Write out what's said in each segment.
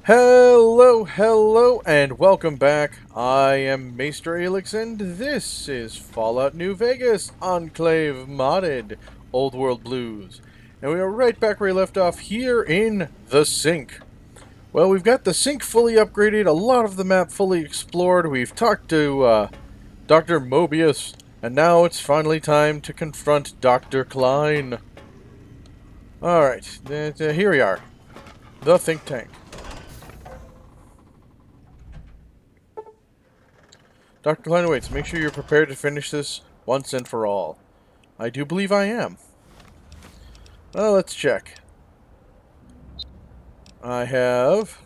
Hello, and welcome back. I am Maester Aelix, and this is Fallout New Vegas Enclave Modded Old World Blues. And we are right back where we left off here in the sink. Well, we've got the sink fully upgraded, a lot of the map fully explored. We've talked to Dr. Mobius, and now it's finally time to confront Dr. Klein. Alright, here we are. The think tank. Dr. Klein awaits. Make sure you're prepared to finish this once and for all. I do believe I am. Well, let's check. I have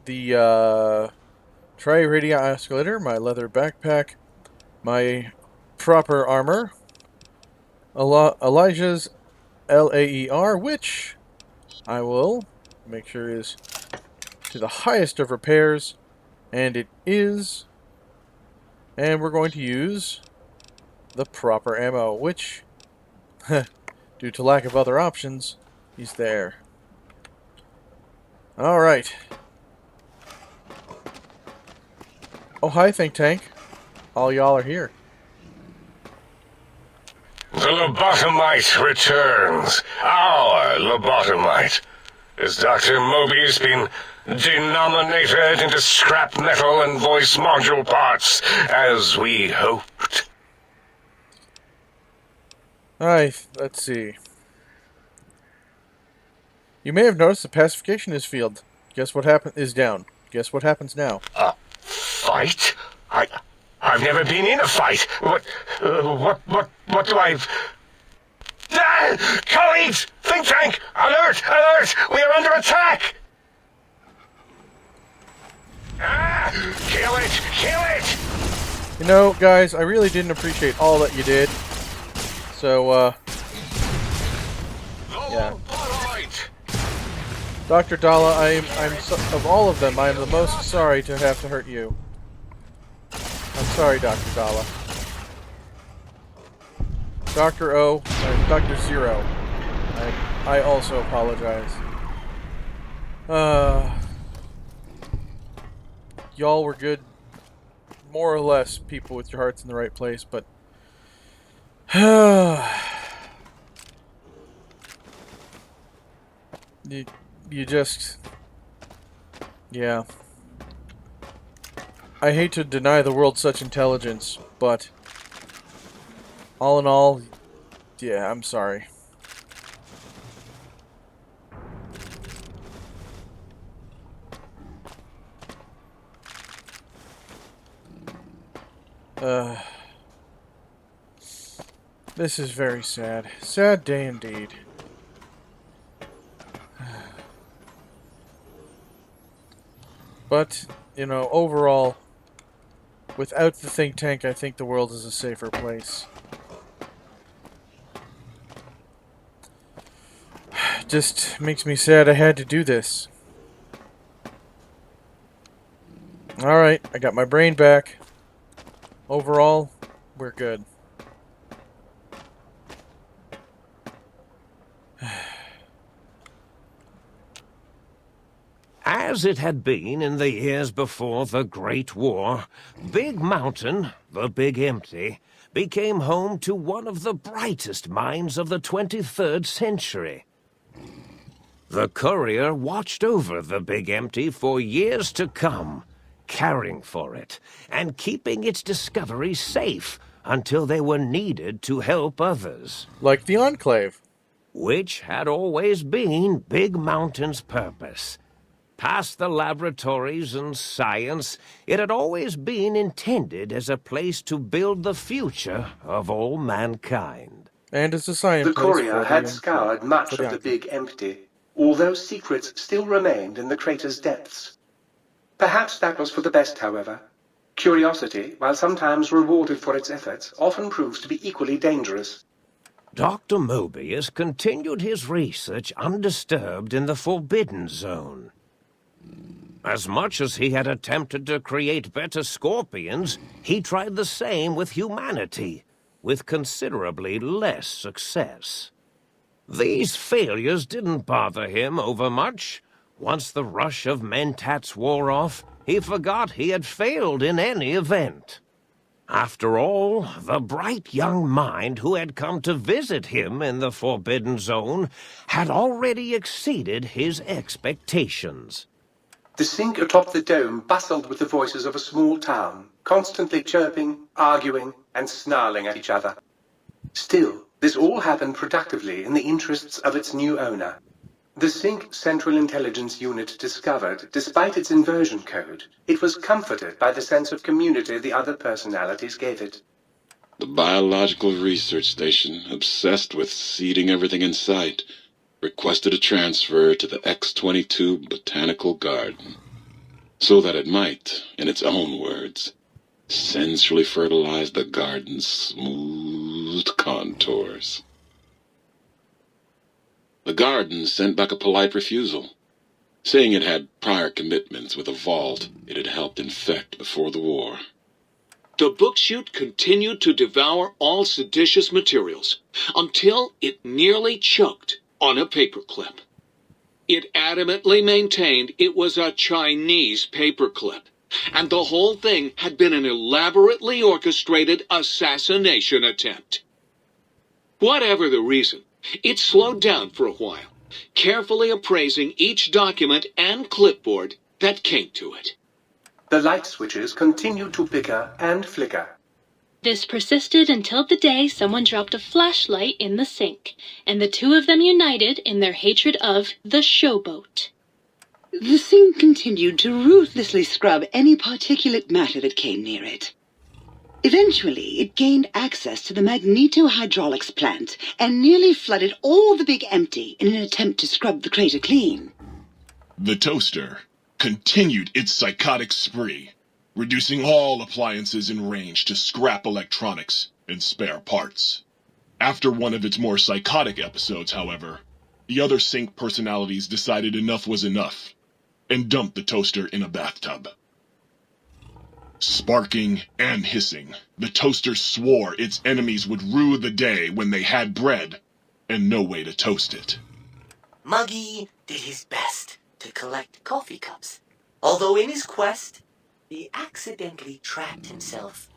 the Readius escalator, my leather backpack, my proper armor, Elijah's LAER, which I will make sure is to the highest of repairs. And it is. And we're going to use the proper ammo, which, due to lack of other options, is there. Alright. Oh, hi, Think Tank. All y'all are here. The lobotomite returns. Our lobotomite. Has Dr. Mobius been denominated into scrap metal and voice module parts, as we hoped? Alright, let's see. You may have noticed the pacification is field. Guess what is down. Guess what happens now? A fight? I've never been in a fight. What do I... Colleagues! Think tank! Alert! Alert! We are under attack! Kill it! Kill it! You know, guys, I really didn't appreciate all that you did. So, yeah. Dr. Dala, of all of them, I am the most sorry to have to hurt you. I'm sorry, Dr. Dala. Dr. O, Dr. Zero. I also apologize. Y'all were good, more or less, people with your hearts in the right place, but... you just... Yeah. I hate to deny the world such intelligence, but... all in all, yeah, I'm sorry. This is very sad. Sad day indeed. But, you know, overall, without the think tank, I think the world is a safer place. Just makes me sad I had to do this. Alright, I got my brain back. Overall, we're good. As it had been in the years before the Great War, Big Mountain, the Big Empty, became home to one of the brightest minds of the 23rd century. The courier watched over the Big Empty for years to come, caring for it and keeping its discoveries safe until they were needed to help others. Like the Enclave. Which had always been Big Mountain's purpose. Past the laboratories and science, it had always been intended as a place to build the future of all mankind. And as a science The courier had scoured much of the Big Empty, although secrets still remained in the crater's depths. Perhaps that was for the best, however. Curiosity, while sometimes rewarded for its efforts, often proves to be equally dangerous. Dr. Mobius continued his research undisturbed in the Forbidden Zone. As much as he had attempted to create better scorpions, he tried the same with humanity, with considerably less success. These failures didn't bother him overmuch. Once the rush of mentats wore off, he forgot he had failed in any event. After all, the bright young mind who had come to visit him in the Forbidden Zone had already exceeded his expectations. The sink atop the dome bustled with the voices of a small town, constantly chirping, arguing, and snarling at each other. Still, this all happened productively in the interests of its new owner. The Sync Central Intelligence Unit discovered, despite its inversion code, it was comforted by the sense of community the other personalities gave it. The Biological Research Station, obsessed with seeding everything in sight, requested a transfer to the X-22 Botanical Garden, so that it might, in its own words, sensually fertilize the garden's smooth contours. The garden sent back a polite refusal, saying it had prior commitments with a vault it had helped infect before the war. The book chute continued to devour all seditious materials until it nearly choked on a paperclip. It adamantly maintained it was a Chinese paperclip, and the whole thing had been an elaborately orchestrated assassination attempt. Whatever the reason, it slowed down for a while, carefully appraising each document and clipboard that came to it. The light switches continued to bicker and flicker. This persisted until the day someone dropped a flashlight in the sink, and the two of them united in their hatred of the showboat. The sink continued to ruthlessly scrub any particulate matter that came near it. Eventually, it gained access to the magneto-hydraulics plant and nearly flooded all the Big Empty in an attempt to scrub the crater clean. The toaster continued its psychotic spree, reducing all appliances in range to scrap electronics and spare parts. After one of its more psychotic episodes, however, the other Sync personalities decided enough was enough and dumped the toaster in a bathtub. Sparking and hissing, the toaster swore its enemies would rue the day when they had bread and no way to toast it. Muggy did his best to collect coffee cups, although in his quest, he accidentally trapped himself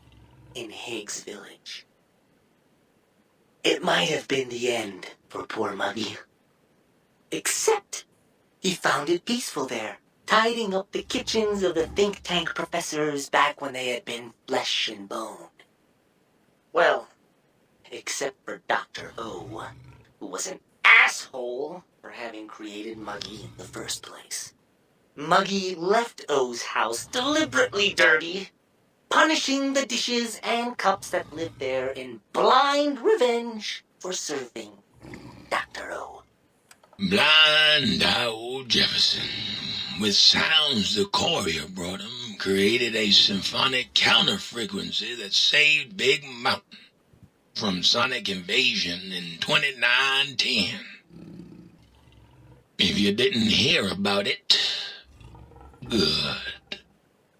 in Higgs Village. It might have been the end for poor Muggy. Except he found it peaceful there, tidying up the kitchens of the think tank professors back when they had been flesh and bone. Well, except for Dr. O, who was an asshole for having created Muggy in the first place. Muggy left O's house deliberately dirty, punishing the dishes and cups that lived there in blind revenge for serving Dr. O. Blind old Jefferson, with sounds the courier brought him, created a symphonic counter-frequency that saved Big Mountain from sonic invasion in 2910. If you didn't hear about it, good.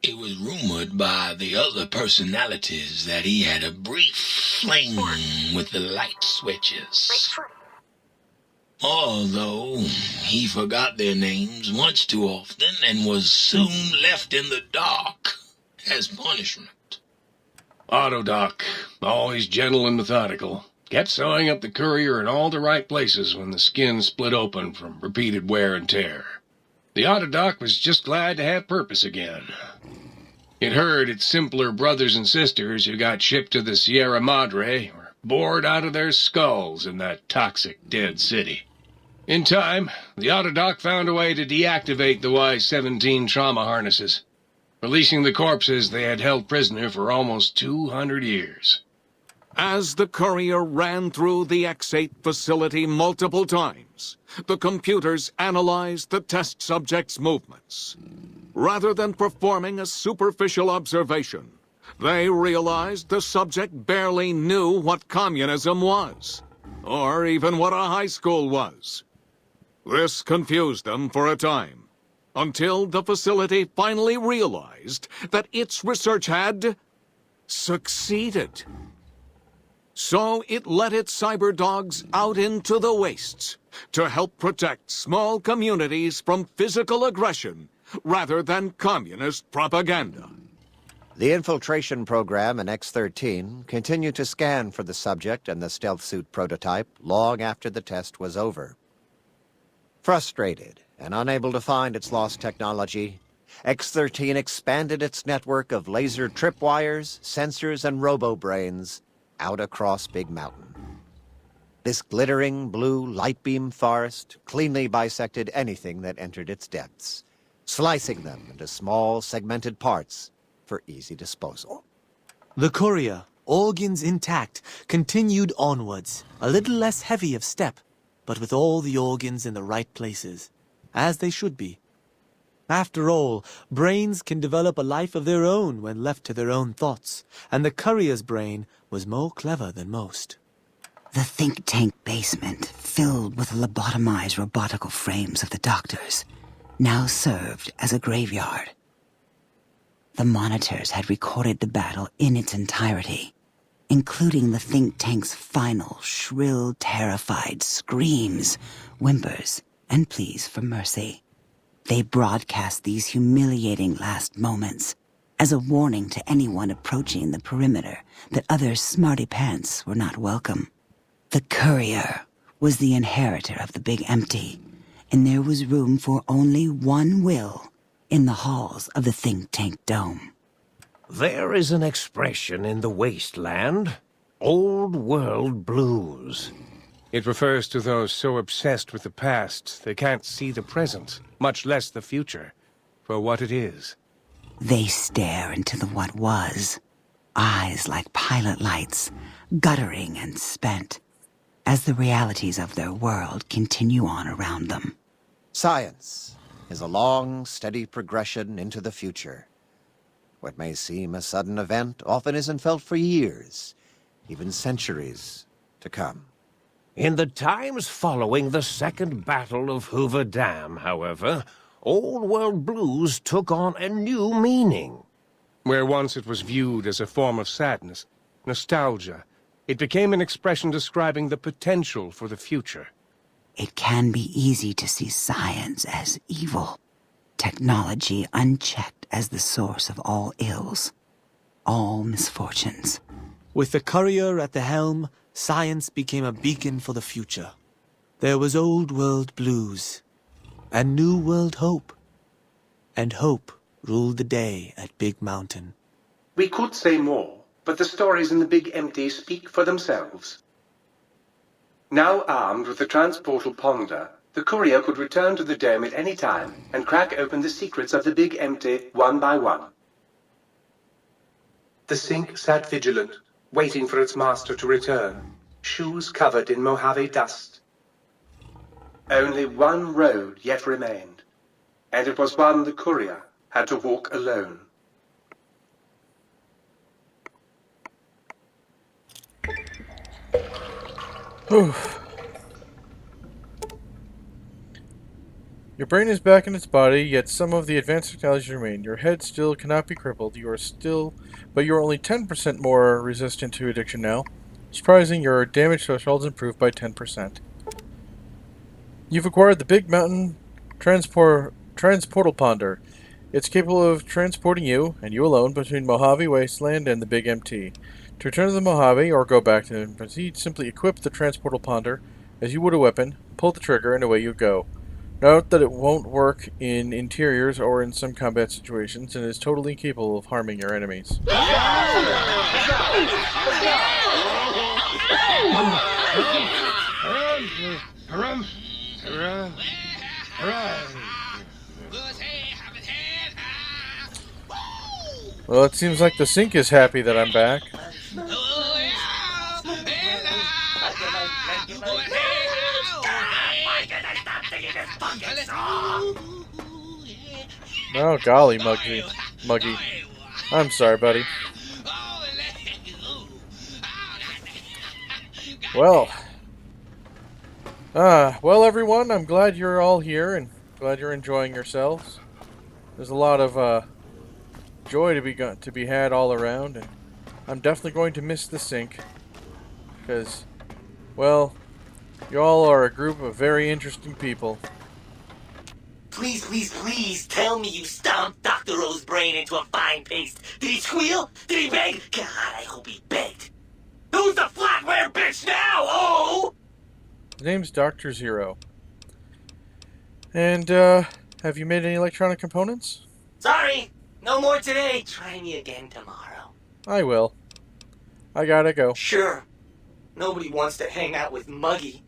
It was rumored by the other personalities that he had a brief fling with the light switches. Although he forgot their names once too often and was soon left in the dark as punishment. Autodoc, always gentle and methodical, kept sewing up the courier in all the right places when the skin split open from repeated wear and tear. The Autodoc was just glad to have purpose again. It heard its simpler brothers and sisters who got shipped to the Sierra Madre were bored out of their skulls in that toxic, dead city. In time, the Autodoc found a way to deactivate the Y-17 trauma harnesses, releasing the corpses they had held prisoner for almost 200 years. As the courier ran through the X-8 facility multiple times, the computers analyzed the test subject's movements. Rather than performing a superficial observation, they realized the subject barely knew what communism was, or even what a high school was. This confused them for a time, until the facility finally realized that its research had succeeded. So it let its cyber dogs out into the wastes to help protect small communities from physical aggression rather than communist propaganda. The infiltration program in X-13 continued to scan for the subject and the stealth suit prototype long after the test was over. Frustrated and unable to find its lost technology, X-13 expanded its network of laser tripwires, sensors, and robo-brains out across Big Mountain. This glittering blue light beam forest cleanly bisected anything that entered its depths, slicing them into small segmented parts for easy disposal. The courier, organs intact, continued onwards, a little less heavy of step, but with all the organs in the right places, as they should be. After all, brains can develop a life of their own when left to their own thoughts, and the courier's brain was more clever than most. The think tank basement, filled with the lobotomized robotical frames of the doctors, now served as a graveyard. The monitors had recorded the battle in its entirety, including the think tank's final, shrill, terrified screams, whimpers, and pleas for mercy. They broadcast these humiliating last moments as a warning to anyone approaching the perimeter that other smarty pants were not welcome. The courier was the inheritor of the Big Empty, and there was room for only one will in the halls of the think tank dome. There is an expression in the wasteland, Old World Blues. It refers to those so obsessed with the past they can't see the present, much less the future, for what it is. They stare into the what was, eyes like pilot lights, guttering and spent, as the realities of their world continue on around them. Science is a long, steady progression into the future. What may seem a sudden event often isn't felt for years, even centuries to come. In the times following the Second Battle of Hoover Dam, however, Old World Blues took on a new meaning. Where once it was viewed as a form of sadness, nostalgia, it became an expression describing the potential for the future. It can be easy to see science as evil, technology unchecked as the source of all ills, all misfortunes. With the courier at the helm, science became a beacon for the future. There was Old World Blues, and New World Hope. And hope ruled the day at Big Mountain. We could say more, but the stories in the Big Empty speak for themselves. Now armed with the transportal ponder, the courier could return to the dome at any time and crack open the secrets of the Big Empty one by one. The sink sat vigilant, waiting for its master to return, shoes covered in Mojave dust. Only one road yet remained, and it was one the courier had to walk alone. Your brain is back in its body, yet some of the advanced technologies remain. Your head still cannot be crippled. But you are only 10% more resistant to addiction now. Surprising, your damage threshold is improved by 10%. You've acquired the Big Mountain Transportal Ponder. It's capable of transporting you, and you alone, between Mojave Wasteland and the Big MT. To return to the Mojave, or go back to the MT, simply equip the Transportal Ponder as you would a weapon, pull the trigger, and away you go. Note that it won't work in interiors or in some combat situations, and is totally capable of harming your enemies. Well, it seems like the sink is happy that I'm back. Oh, golly, Muggy. I'm sorry, buddy. Well, everyone, I'm glad you're all here and glad you're enjoying yourselves. There's a lot of joy to be had all around, and I'm definitely going to miss the sink. Because, well, you all are a group of very interesting people. Please, please, please tell me you stomped Dr. O's brain into a fine paste. Did he squeal? Did he beg? God, I hope he begged. Who's the flatware bitch now, oh? His name's Dr. Zero. And, have you made any electronic components? Sorry, no more today. Try me again tomorrow. I will. I gotta go. Sure. Nobody wants to hang out with Muggy.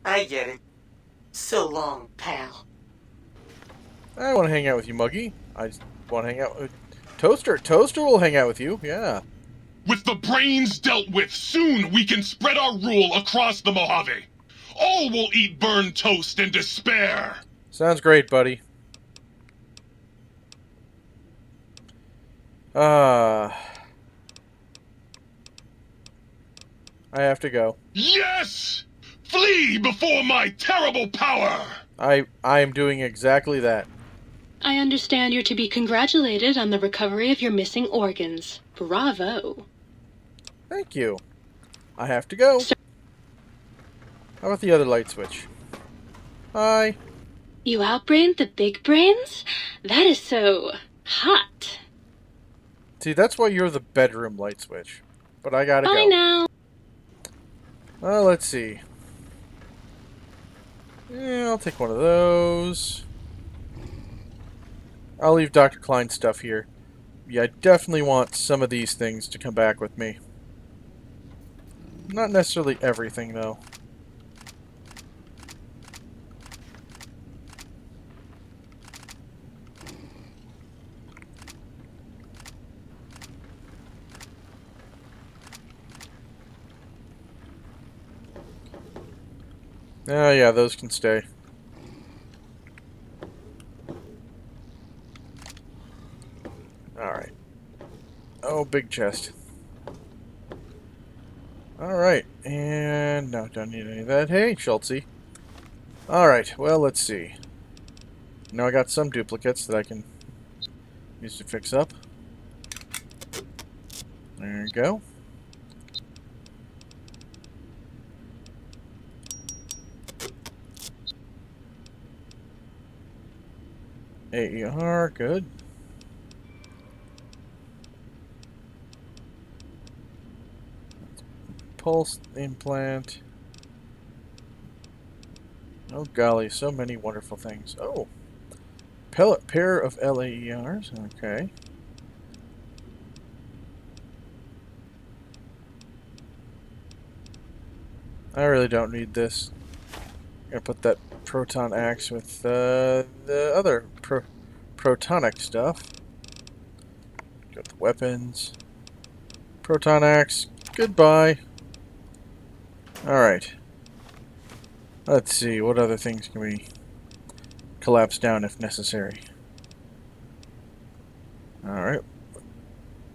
I get it. So long, pal. I want to hang out with you, Muggy. I just want to hang out with Toaster. Toaster will hang out with you, yeah. With the brains dealt with, soon we can spread our rule across the Mojave. All will eat burned toast in despair. Sounds great, buddy. I have to go. Yes! Flee before my terrible power! I am doing exactly that. I understand you're to be congratulated on the recovery of your missing organs. Bravo. Thank you. I have to go. How about the other light switch? Hi. You outbrained the big brains? That is so hot. See, that's why you're the bedroom light switch. But I gotta Bye go. now. Well, let's see. Yeah, I'll take one of those. I'll leave Dr. Klein's stuff here. Yeah, I definitely want some of these things to come back with me. Not necessarily everything, though. Oh, yeah, those can stay. Alright. Oh, big chest. Alright, and no, don't need any of that. Hey, Schultzy. Alright, well, let's see. Now I got some duplicates that I can use to fix up. There you go. AER, good. Pulse implant. Oh golly, so many wonderful things. Oh, pellet pair of LAERs. Okay. I really don't need this. I'm gonna put that proton axe with the other protonic stuff. Got the weapons. Proton axe. Goodbye. Alright. Let's see, what other things can we collapse down if necessary? Alright.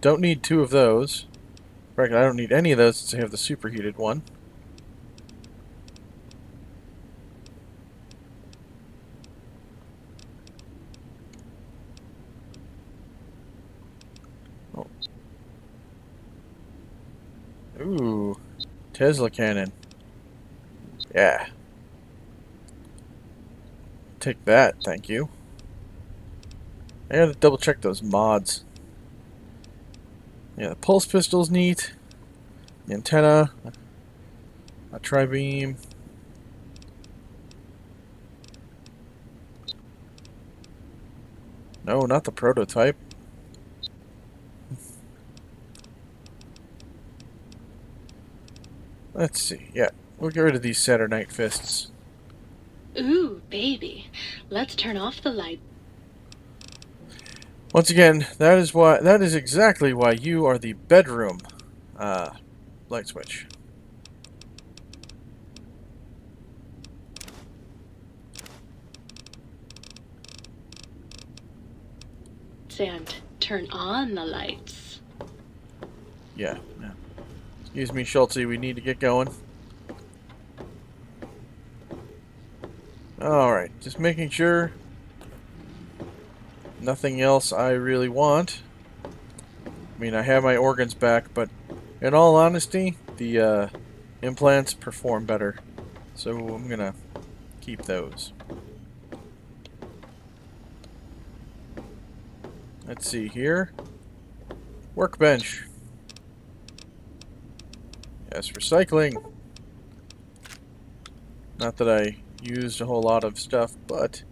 Don't need two of those. In fact, I don't need any of those since I have the superheated one. Oh. Ooh. Tesla cannon. Yeah. Take that, thank you. I gotta double check those mods. Yeah, the pulse pistol's neat. The antenna. A tri-beam. No, not the prototype. Let's see. Yeah, we'll get rid of these Saturnite fists. Ooh, baby. Let's turn off the light. Once again, that is exactly why you are the bedroom light switch. And turn on the lights. Yeah. Excuse me, Schultze, we need to get going. Alright, just making sure. Nothing else I really want. I mean, I have my organs back, but in all honesty, the implants perform better. So I'm gonna keep those. Let's see here. Workbench. Yes, recycling. Not that I used a whole lot of stuff, but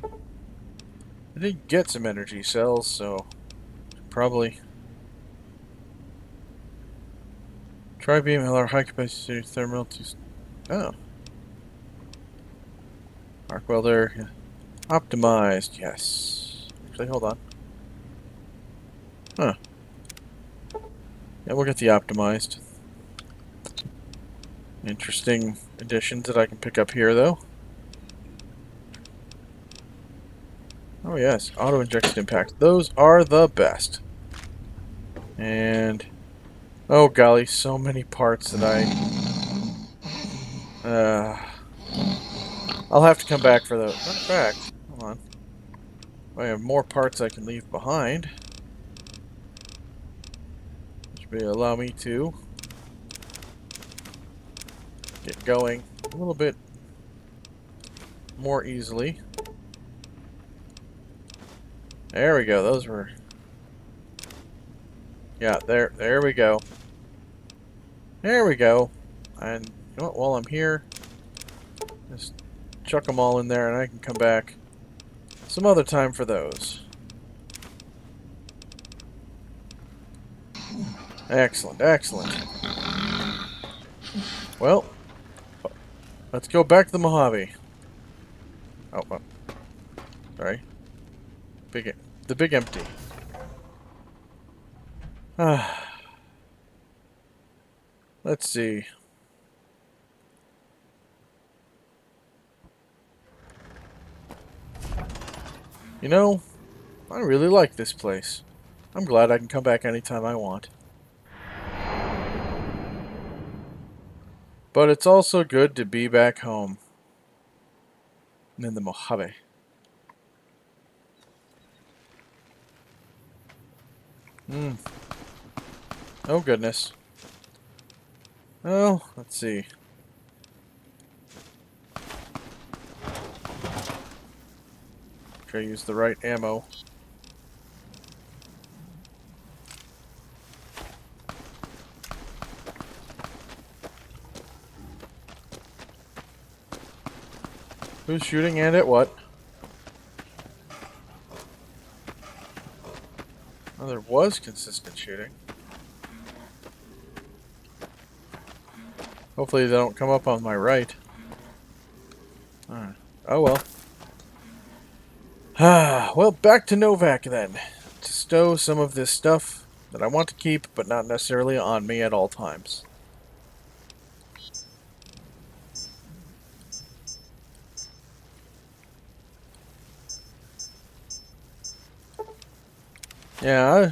I did get some energy cells, so probably tri-beam LR high capacity thermal to... Oh. Arc welder. Optimized, yes. Actually, hold on. Huh. Yeah, we'll get the optimized. Interesting additions that I can pick up here, though. Oh yes, auto-injected impact. Those are the best. And... oh golly, so many parts that I'll have to come back for those. Matter of fact, hold on. I have more parts I can leave behind. Which will allow me to get going a little bit more easily. There we go, those were... yeah, there we go. There we go. And you know what, while I'm here, just chuck them all in there and I can come back some other time for those. Excellent, excellent. Well, let's go back to the Mojave. Oh, sorry. The big empty. Let's see. You know, I really like this place. I'm glad I can come back anytime I want. But it's also good to be back home. And in the Mojave. Oh goodness. Oh, let's see. Try to use the right ammo. Who's shooting and at what? Well, there was consistent shooting. Hopefully they don't come up on my right. Alright. Oh well. Well, back to Novak then. To stow some of this stuff that I want to keep, but not necessarily on me at all times. Yeah,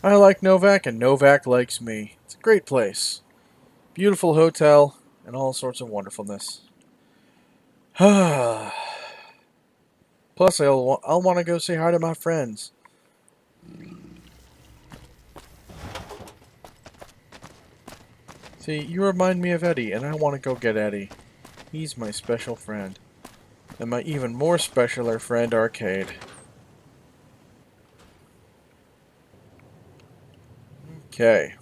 I like Novak, and Novak likes me. It's a great place. Beautiful hotel, and all sorts of wonderfulness. Plus, I'll want to go say hi to my friends. See, you remind me of Eddie, and I want to go get Eddie. He's my special friend. And my even more specialer friend, Arcade. Okay.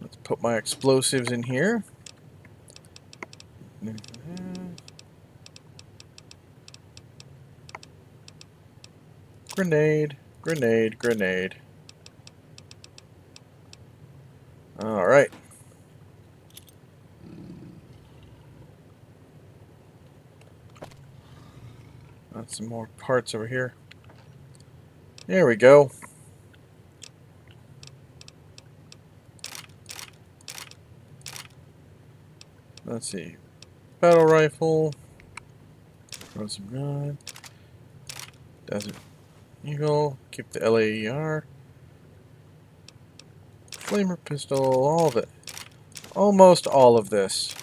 Let's put my explosives in here. Grenade, grenade, grenade. Alright. Got some more parts over here. There we go. Let's see. Battle rifle. Throw some gun. Desert Eagle. Keep the LAER. Flamer pistol. All of it. Almost all of this.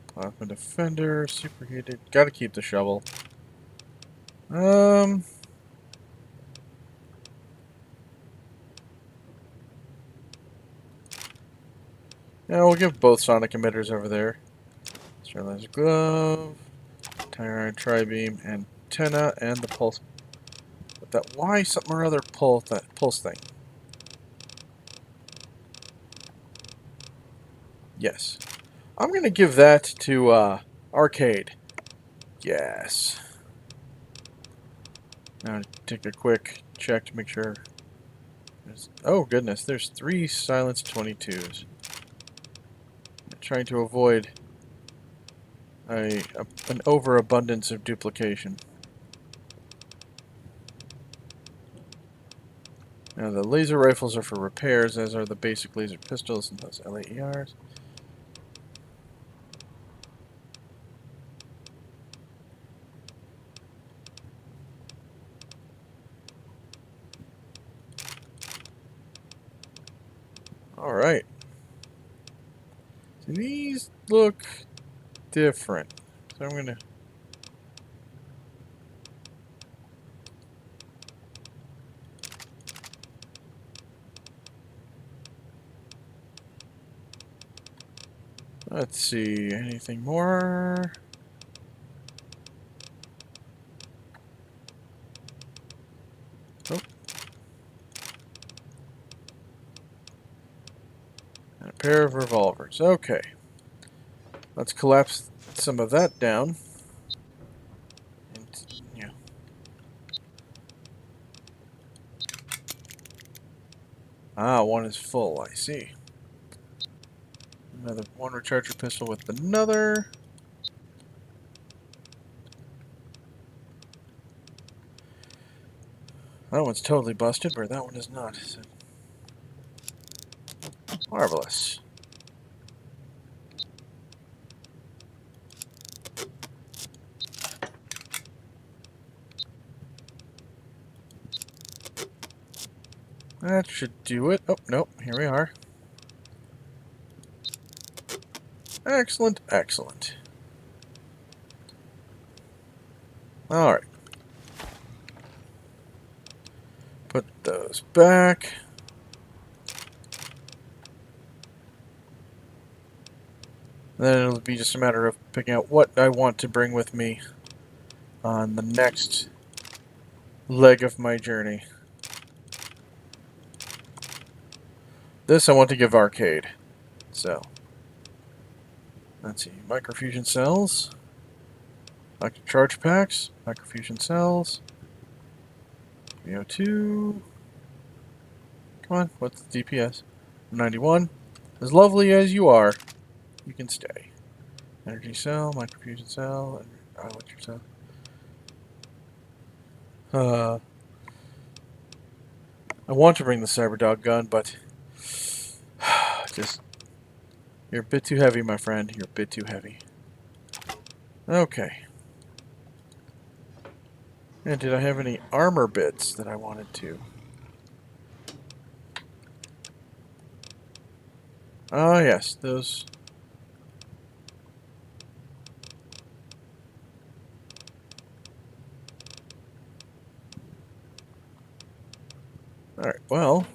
Plasma defender. Superheated. Gotta keep the shovel. Now we'll give both sonic emitters over there. Sterilized glove, tire tri-beam, antenna, and the pulse. But that why something or other pulse thing. Yes. I'm gonna give that to Arcade. Yes. Now take a quick check to make sure. Oh goodness, there's 3 silenced 22s. Trying to avoid an overabundance of duplication. Now the laser rifles are for repairs, as are the basic laser pistols and those LAERs. Alright. So these look different. So I'm gonna... Let's see, anything more? Oh. And a pair of revolvers. Okay. Let's collapse some of that down. And, yeah. Ah, one is full, I see. Another one recharger pistol with another. That one's totally busted, but that one is not. So. Marvelous. That should do it. Oh, nope. Here we are. Excellent, excellent. Alright. Put those back. Then it'll be just a matter of picking out what I want to bring with me on the next leg of my journey. This I want to give Arcade. So, let's see. Microfusion cells. Electric charge packs. Microfusion cells. VO2. Come on, what's the DPS? 91. As lovely as you are, you can stay. Energy cell, microfusion cell, and electric cell. I want to bring the Cyberdog gun, but just you're a bit too heavy, my friend. You're a bit too heavy. Okay. And did I have any armor bits that I wanted to? Ah, yes, those. Alright, well,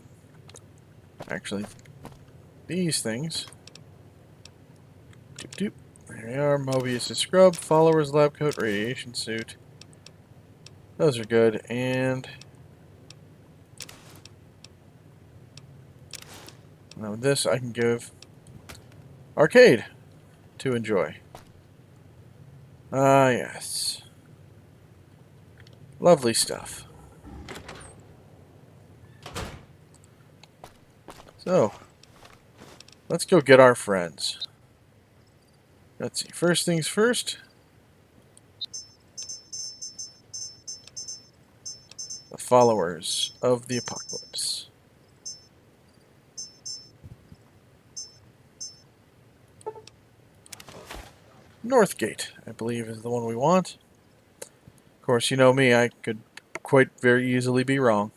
actually, these things. Doop doop. There they are. Mobius' scrub, Follower's lab coat, radiation suit. Those are good, and now this I can give Arcade to enjoy. Ah, yes. Lovely stuff. So, let's go get our friends. Let's see, first things first. The followers of the apocalypse. Northgate, I believe, is the one we want. Of course, you know me, I could quite very easily be wrong.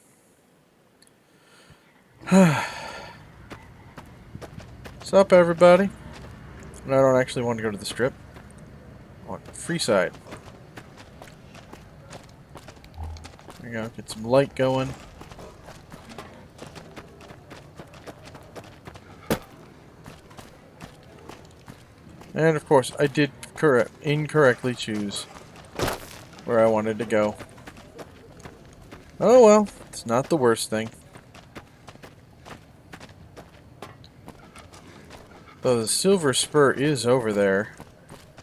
What's up, everybody? And I don't actually want to go to the strip. I want the free side. There you go, get some light going. And of course, I did incorrectly choose where I wanted to go. Oh well, it's not the worst thing. Though the Silver Spur is over there.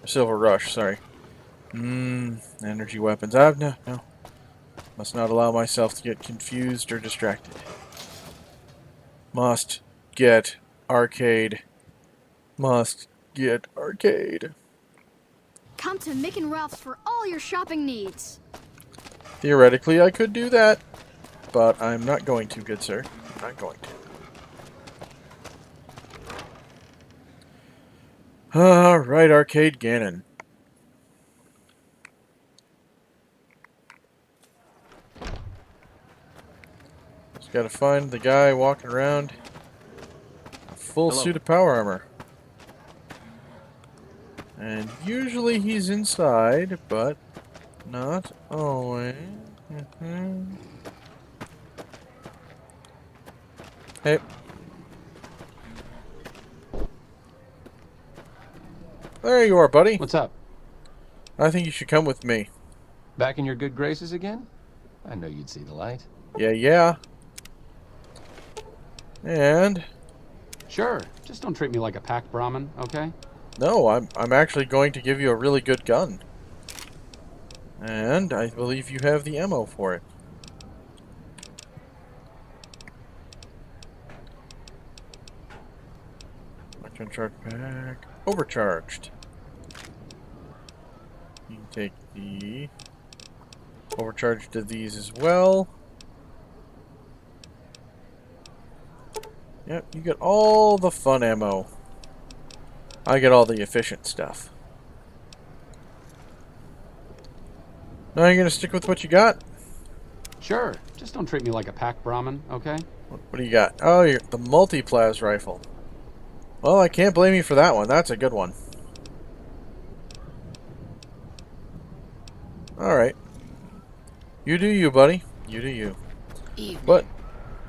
Silver Rush, sorry. Energy weapons. No. Must not allow myself to get confused or distracted. Must get arcade. Must get arcade. Come to Mick and Ralph's for all your shopping needs. Theoretically, I could do that, but I'm not going to, good sir. I'm not going to. Alright, Arcade Ganon. Just gotta find the guy walking around. A full suit of power armor. And usually he's inside, but not always. Hey. There you are, buddy. What's up? I think you should come with me. Back in your good graces again? I know you'd see the light. Yeah. And... Sure. Just don't treat me like a pack Brahmin, okay? No, I'm actually going to give you a really good gun. And I believe you have the ammo for it. Electron charge pack. Overcharged. You can take the overcharged of these as well. Yep, you get all the fun ammo. I get all the efficient stuff. Now you're gonna stick with what you got? Sure. Just don't treat me like a pack Brahmin, okay? What do you got? Oh, the multi-plas rifle. Well, I can't blame you for that one. That's a good one. Alright. You do you, buddy. You do you. But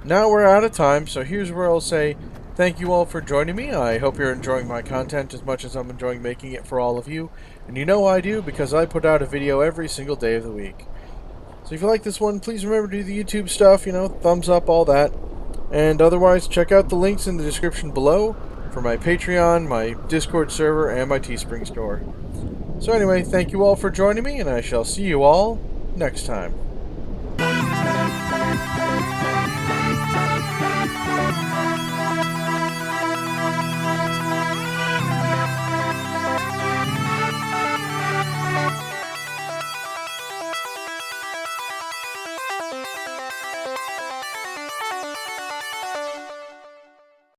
now we're out of time, so here's where I'll say thank you all for joining me. I hope you're enjoying my content as much as I'm enjoying making it for all of you. And you know I do, because I put out a video every single day of the week. So if you like this one, please remember to do the YouTube stuff, you know, thumbs up, all that. And otherwise, check out the links in the description below for my Patreon, my Discord server, and my Teespring store. So anyway, thank you all for joining me, and I shall see you all next time.